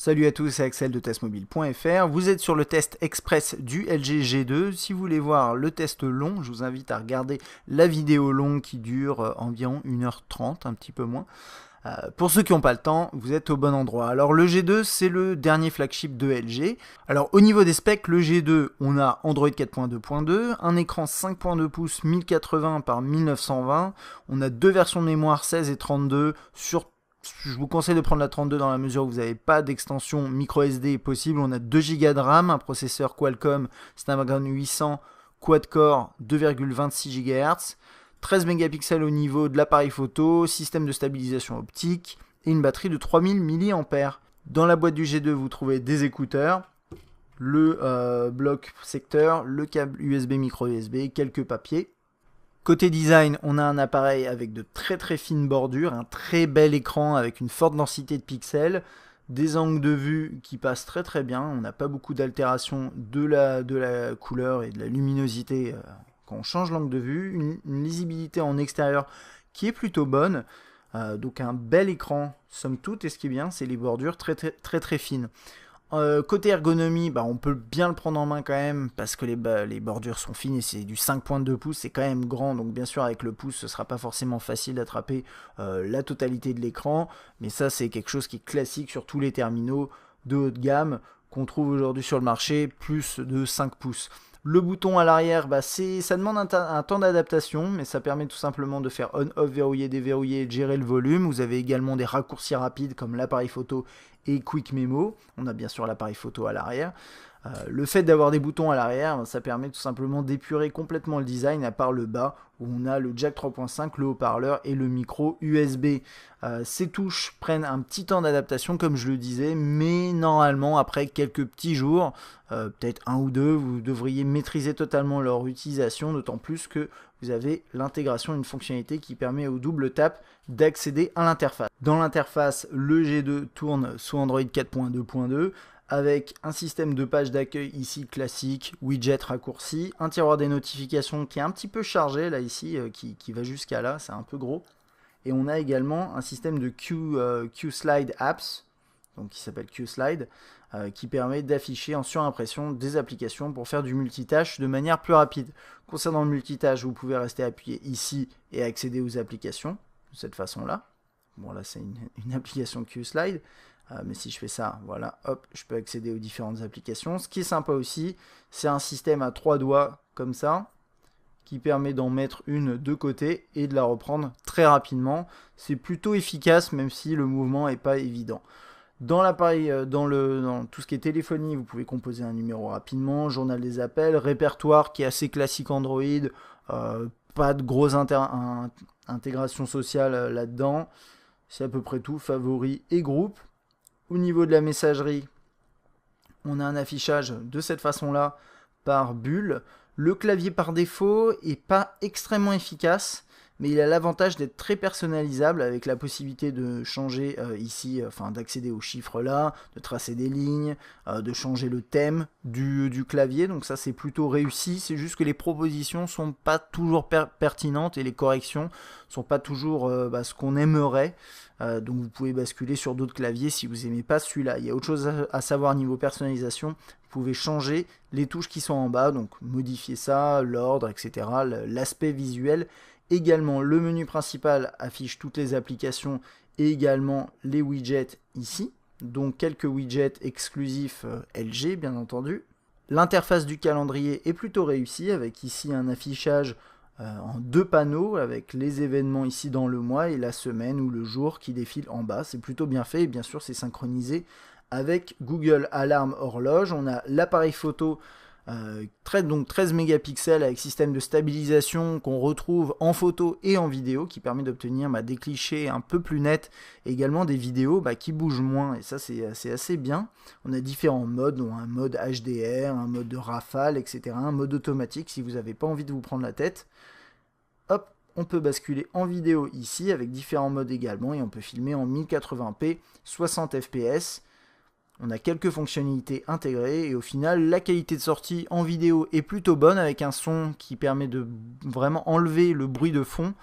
Salut à tous, c'est Axel de testmobile.fr. Vous êtes sur le test express du LG G2. Si vous voulez voir le test long, je vous invite à regarder la vidéo longue qui dure environ 1h30, un petit peu moins. Pour ceux qui n'ont pas le temps, vous êtes au bon endroit. Alors le G2, c'est le dernier flagship de LG. Alors au niveau des specs, le G2, on a Android 4.2.2, un écran 5.2 pouces 1080 par 1920, on a deux versions de mémoire 16 et 32 sur. Je vous conseille de prendre la 32 dans la mesure où vous n'avez pas d'extension micro SD possible. On a 2 Go de RAM, un processeur Qualcomm Snapdragon 800 quad-core 2,26 GHz, 13 mégapixels au niveau de l'appareil photo, système de stabilisation optique et une batterie de 3000 mAh. Dans la boîte du G2, vous trouvez des écouteurs, le bloc secteur, le câble USB micro USB, quelques papiers. Côté design, on a un appareil avec de très fines bordures, un très bel écran avec une forte densité de pixels, des angles de vue qui passent très bien, on n'a pas beaucoup d'altération de la couleur et de la luminosité quand on change l'angle de vue, une lisibilité en extérieur qui est plutôt bonne, donc un bel écran somme toute, et ce qui est bien, c'est les bordures très fines. Côté ergonomie, on peut bien le prendre en main quand même parce que les bordures sont fines et c'est du 5.2 pouces, c'est quand même grand, donc bien sûr avec le pouce ce sera pas forcément facile d'attraper la totalité de l'écran, mais ça c'est quelque chose qui est classique sur tous les terminaux de haut de gamme qu'on trouve aujourd'hui sur le marché, plus de 5 pouces. Le bouton à l'arrière, ça demande un temps d'adaptation, mais ça permet tout simplement de faire on-off, verrouiller, déverrouiller, gérer le volume. Vous avez également des raccourcis rapides comme l'appareil photo et Quick Memo. On a bien sûr l'appareil photo à l'arrière. Le fait d'avoir des boutons à l'arrière, ça permet tout simplement d'épurer complètement le design, à part le bas où on a le jack 3.5, le haut-parleur et le micro USB. Ces touches prennent un petit temps d'adaptation comme je le disais, mais normalement après quelques petits jours, peut-être un ou deux, vous devriez maîtriser totalement leur utilisation, d'autant plus que vous avez l'intégration d'une fonctionnalité qui permet au double tap d'accéder à l'interface. Dans l'interface, le G2 tourne sous Android 4.2.2 avec un système de page d'accueil ici classique, widget raccourci, un tiroir des notifications qui est un petit peu chargé là ici, qui va jusqu'à là, c'est un peu gros. Et on a également un système de Q-Slide Apps, donc qui s'appelle Q-Slide, qui permet d'afficher en surimpression des applications pour faire du multitâche de manière plus rapide. Concernant le multitâche, vous pouvez rester appuyé ici et accéder aux applications de cette façon-là. Bon là c'est une application Q-Slide, mais si je fais ça, voilà, hop, je peux accéder aux différentes applications. Ce qui est sympa aussi, c'est un système à 3 doigts comme ça, qui permet d'en mettre une de côté et de la reprendre très rapidement. C'est plutôt efficace, même si le mouvement n'est pas évident. Dans l'appareil, dans tout ce qui est téléphonie, vous pouvez composer un numéro rapidement, journal des appels, répertoire qui est assez classique Android, pas de grosse intégration sociale là-dedans. C'est à peu près tout, favoris et groupes. Au niveau de la messagerie, on a un affichage de cette façon-là par bulle. Le clavier par défaut n'est pas extrêmement efficace, mais il a l'avantage d'être très personnalisable avec la possibilité de changer ici, d'accéder aux chiffres là, de tracer des lignes, de changer le thème du clavier, donc ça c'est plutôt réussi. C'est juste que les propositions sont pas toujours pertinentes et les corrections sont pas toujours ce qu'on aimerait, donc vous pouvez basculer sur d'autres claviers si vous aimez pas celui-là. Il y a autre chose à savoir niveau personnalisation, vous pouvez changer les touches qui sont en bas, donc modifier ça, l'ordre, etc., l'aspect visuel. Également, le menu principal affiche toutes les applications et également les widgets ici. Donc quelques widgets exclusifs LG, bien entendu. L'interface du calendrier est plutôt réussie, avec ici un affichage en deux panneaux, avec les événements ici dans le mois et la semaine ou le jour qui défilent en bas. C'est plutôt bien fait et bien sûr c'est synchronisé avec Google Alarme Horloge. On a l'appareil photo, donc 13 mégapixels avec système de stabilisation qu'on retrouve en photo et en vidéo, qui permet d'obtenir des clichés un peu plus nets et également des vidéos qui bougent moins, et ça c'est assez bien. On a différents modes, dont un mode HDR, un mode de rafale, etc., un mode automatique si vous n'avez pas envie de vous prendre la tête. Hop, on peut basculer en vidéo ici avec différents modes également, et on peut filmer en 1080p 60 fps. On a quelques fonctionnalités intégrées et au final, la qualité de sortie en vidéo est plutôt bonne, avec un son qui permet de vraiment enlever le bruit de fond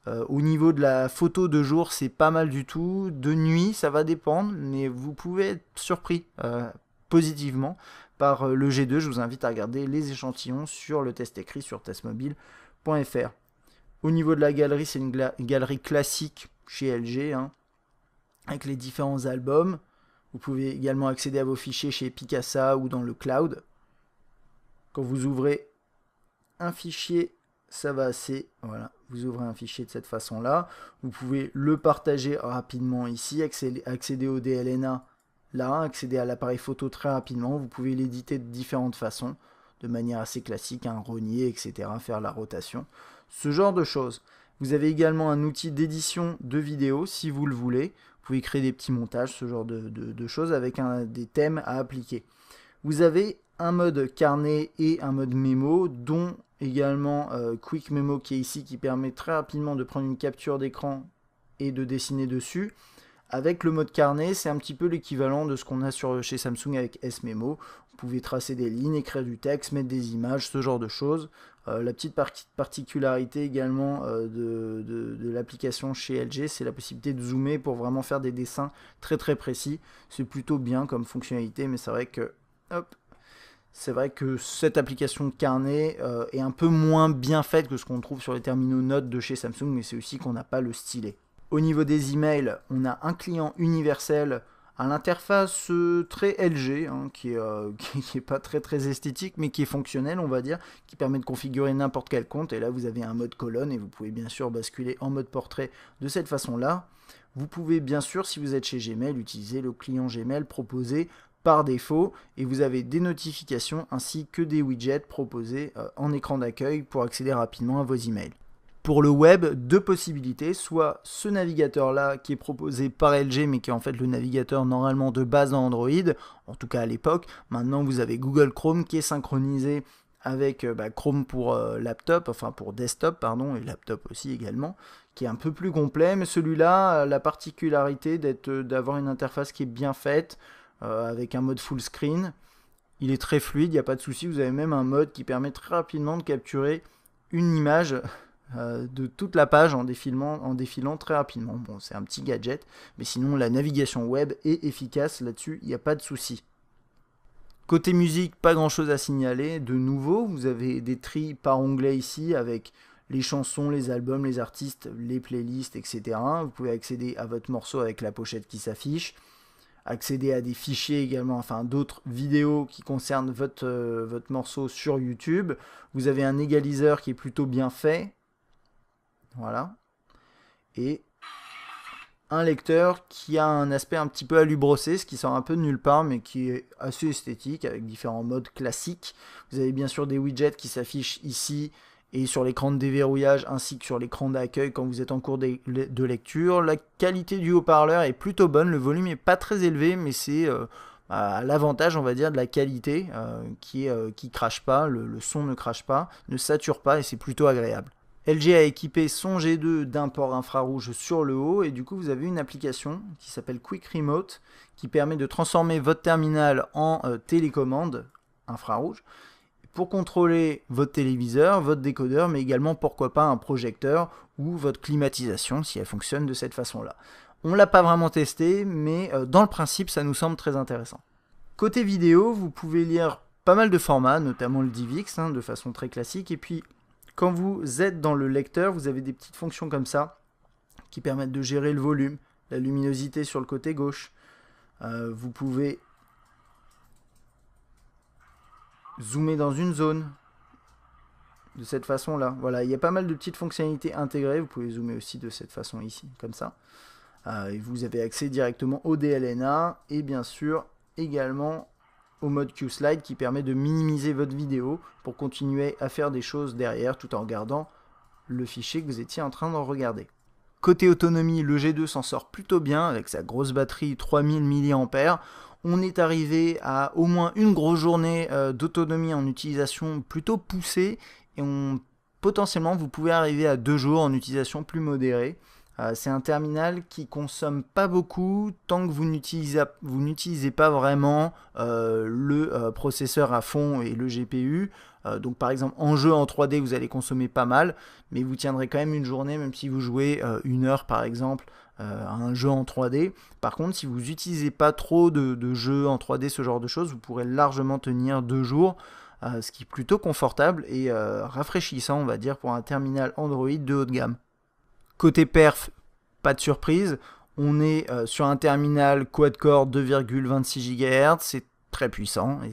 Au niveau de la photo de jour, c'est pas mal du tout. De nuit, ça va dépendre, mais vous pouvez être surpris positivement par le G2. Je vous invite à regarder les échantillons sur le test écrit sur testmobile.fr. Au niveau de la galerie, c'est une galerie classique chez LG, hein, avec les différents albums. Vous pouvez également accéder à vos fichiers chez Picasa ou dans le cloud. Quand vous ouvrez un fichier, ça va assez, voilà, vous ouvrez un fichier de cette façon-là. Vous pouvez le partager rapidement ici, accéder au DLNA là, accéder à l'appareil photo très rapidement. Vous pouvez l'éditer de différentes façons, de manière assez classique, un rogner, etc., faire la rotation, ce genre de choses. Vous avez également un outil d'édition de vidéos, si vous le voulez. Vous pouvez créer des petits montages, ce genre de choses, avec des thèmes à appliquer. Vous avez un mode carnet et un mode mémo, dont également Quick Memo qui est ici, qui permet très rapidement de prendre une capture d'écran et de dessiner dessus. Avec le mode carnet, c'est un petit peu l'équivalent de ce qu'on a chez Samsung avec S-Memo. Vous pouvez tracer des lignes, écrire du texte, mettre des images, ce genre de choses. La petite particularité également de l'application chez LG, c'est la possibilité de zoomer pour vraiment faire des dessins très très précis. C'est plutôt bien comme fonctionnalité, mais c'est vrai que cette application de carnet est un peu moins bien faite que ce qu'on trouve sur les terminaux notes de chez Samsung, mais c'est aussi qu'on n'a pas le stylet. Au niveau des emails, on a un client universel à l'interface très LG, hein, qui est pas très esthétique, mais qui est fonctionnel, on va dire, qui permet de configurer n'importe quel compte. Et là, vous avez un mode colonne et vous pouvez bien sûr basculer en mode portrait de cette façon-là. Vous pouvez bien sûr, si vous êtes chez Gmail, utiliser le client Gmail proposé par défaut, et vous avez des notifications ainsi que des widgets proposés en écran d'accueil pour accéder rapidement à vos emails. Pour le web, deux possibilités, soit ce navigateur-là qui est proposé par LG, mais qui est en fait le navigateur normalement de base dans Android, en tout cas à l'époque. Maintenant, vous avez Google Chrome qui est synchronisé avec Chrome pour laptop, enfin pour desktop, pardon, et laptop aussi également, qui est un peu plus complet, mais celui-là a la particularité d'avoir une interface qui est bien faite, avec un mode full screen. Il est très fluide, il n'y a pas de souci. Vous avez même un mode qui permet très rapidement de capturer une image de toute la page en défilant très rapidement. Bon, c'est un petit gadget, mais sinon la navigation web est efficace là-dessus, il n'y a pas de souci. Côté musique, pas grand chose à signaler. De nouveau, vous avez des tris par onglet ici avec les chansons, les albums, les artistes, les playlists, etc. Vous pouvez accéder à votre morceau avec la pochette qui s'affiche, accéder à des fichiers également, enfin d'autres vidéos qui concernent votre morceau sur YouTube. Vous avez un égaliseur qui est plutôt bien fait. Voilà. Et un lecteur qui a un aspect un petit peu alu-brossé, ce qui sort un peu de nulle part, mais qui est assez esthétique, avec différents modes classiques. Vous avez bien sûr des widgets qui s'affichent ici et sur l'écran de déverrouillage, ainsi que sur l'écran d'accueil quand vous êtes en cours de lecture. La qualité du haut-parleur est plutôt bonne, le volume n'est pas très élevé, mais c'est l'avantage, on va dire, de la qualité qui crache pas, le son ne crache pas, ne sature pas, et c'est plutôt agréable. LG a équipé son G2 d'un port infrarouge sur le haut, et du coup vous avez une application qui s'appelle Quick Remote qui permet de transformer votre terminal en télécommande infrarouge pour contrôler votre téléviseur, votre décodeur, mais également pourquoi pas un projecteur ou votre climatisation si elle fonctionne de cette façon-là. On ne l'a pas vraiment testé, mais dans le principe ça nous semble très intéressant. Côté vidéo, vous pouvez lire pas mal de formats, notamment le DivX, hein, de façon très classique, et puis quand vous êtes dans le lecteur, vous avez des petites fonctions comme ça qui permettent de gérer le volume, la luminosité sur le côté gauche. Vous pouvez zoomer dans une zone de cette façon-là. Voilà, il y a pas mal de petites fonctionnalités intégrées. Vous pouvez zoomer aussi de cette façon ici, comme ça. Et vous avez accès directement au DLNA et bien sûr également au mode Q-Slide qui permet de minimiser votre vidéo pour continuer à faire des choses derrière tout en regardant le fichier que vous étiez en train de regarder. Côté autonomie, le G2 s'en sort plutôt bien avec sa grosse batterie 3000 mAh. On est arrivé à au moins une grosse journée d'autonomie en utilisation plutôt poussée et potentiellement vous pouvez arriver à 2 jours en utilisation plus modérée C'est un terminal qui consomme pas beaucoup tant que vous n'utilisez pas vraiment le processeur à fond et le GPU. Donc par exemple en jeu en 3D vous allez consommer pas mal, mais vous tiendrez quand même une journée même si vous jouez 1 heure par exemple à un jeu en 3D. Par contre si vous n'utilisez pas trop de jeux en 3D, ce genre de choses, vous pourrez largement tenir 2 jours. Ce qui est plutôt confortable et rafraîchissant on va dire pour un terminal Android de haut de gamme. Côté perf, pas de surprise, on est sur un terminal quad-core 2,26 GHz, c'est très puissant et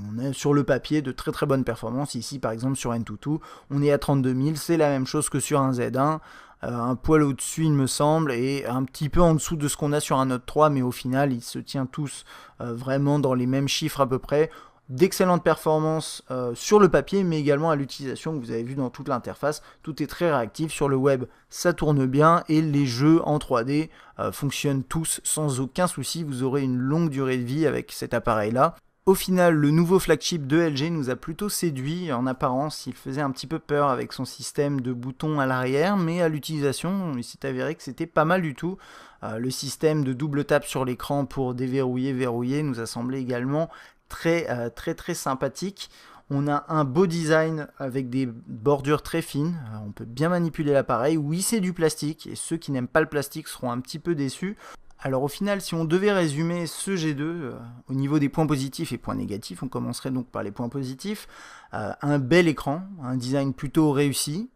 on est sur le papier de très très bonne performance. Ici par exemple sur Antutu, on est à 32 000, c'est la même chose que sur un Z1, un poil au-dessus il me semble et un petit peu en dessous de ce qu'on a sur un Note 3, mais au final ils se tiennent tous vraiment dans les mêmes chiffres à peu près. D'excellentes performances sur le papier, mais également à l'utilisation que vous avez vu dans toute l'interface. Tout est très réactif, sur le web ça tourne bien et les jeux en 3D fonctionnent tous sans aucun souci. Vous aurez une longue durée de vie avec cet appareil là. Au final, le nouveau flagship de LG nous a plutôt séduit. En apparence, il faisait un petit peu peur avec son système de boutons à l'arrière, mais à l'utilisation, il s'est avéré que c'était pas mal du tout. Le système de double tape sur l'écran pour déverrouiller, verrouiller nous a semblé également très sympathique. On a un beau design avec des bordures très fines, on peut bien manipuler l'appareil. Oui, c'est du plastique et ceux qui n'aiment pas le plastique seront un petit peu déçus. Alors au final, si on devait résumer ce G2 au niveau des points positifs et points négatifs, on commencerait donc par les points positifs. Un bel écran, un design plutôt réussi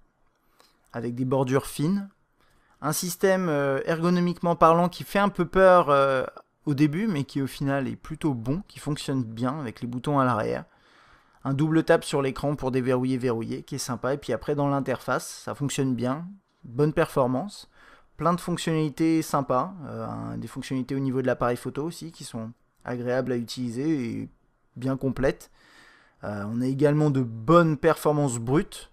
avec des bordures fines, un système ergonomiquement parlant qui fait un peu peur au début, mais qui au final est plutôt bon, qui fonctionne bien avec les boutons à l'arrière. Un double tap sur l'écran pour déverrouiller, verrouiller, qui est sympa. Et puis après dans l'interface, ça fonctionne bien, bonne performance, plein de fonctionnalités sympas, des fonctionnalités au niveau de l'appareil photo aussi qui sont agréables à utiliser et bien complètes. On a également de bonnes performances brutes,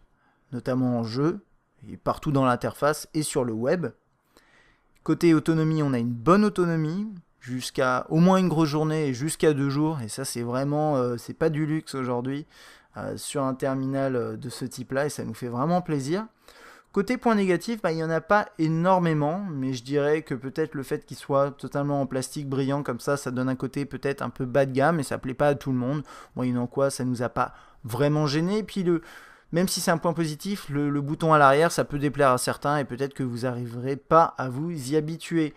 notamment en jeu, et partout dans l'interface et sur le web. Côté autonomie, on a une bonne autonomie, jusqu'à au moins une grosse journée et jusqu'à 2 jours, et ça c'est vraiment, c'est pas du luxe aujourd'hui sur un terminal de ce type là, et ça nous fait vraiment plaisir. Côté point négatif, il n'y en a pas énormément, mais je dirais que peut-être le fait qu'il soit totalement en plastique brillant comme ça donne un côté peut-être un peu bas de gamme, et ça plaît pas à tout le monde. Moyennant quoi, ça nous a pas vraiment gêné. Et puis même si c'est un point positif, le bouton à l'arrière, ça peut déplaire à certains, et peut-être que vous n'arriverez pas à vous y habituer.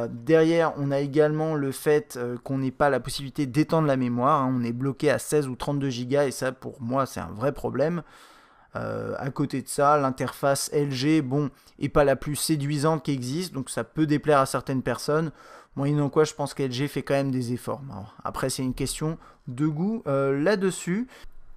Derrière, on a également le fait qu'on n'ait pas la possibilité d'étendre la mémoire, hein. On est bloqué à 16 ou 32 Go et ça pour moi c'est un vrai problème. À côté de ça, l'interface LG, bon, est pas la plus séduisante qui existe, donc ça peut déplaire à certaines personnes. Moyennant quoi, je pense qu'LG fait quand même des efforts. Alors, après, c'est une question de goût là-dessus.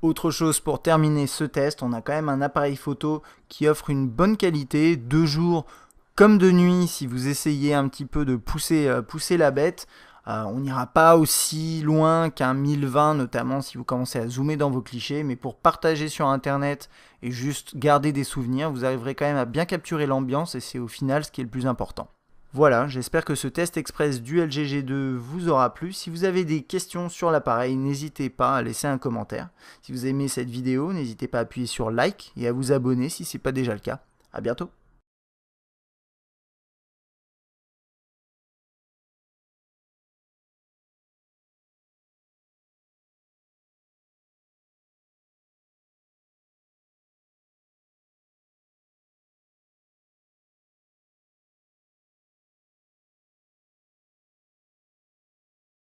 Autre chose pour terminer ce test, on a quand même un appareil photo qui offre une bonne qualité, de jour comme de nuit. Si vous essayez un petit peu de pousser la bête, on n'ira pas aussi loin qu'un 1020, notamment si vous commencez à zoomer dans vos clichés, mais pour partager sur internet et juste garder des souvenirs, vous arriverez quand même à bien capturer l'ambiance et c'est au final ce qui est le plus important. Voilà, j'espère que ce test express du LG G2 vous aura plu. Si vous avez des questions sur l'appareil, n'hésitez pas à laisser un commentaire. Si vous aimez cette vidéo, n'hésitez pas à appuyer sur like et à vous abonner si ce n'est pas déjà le cas. A bientôt.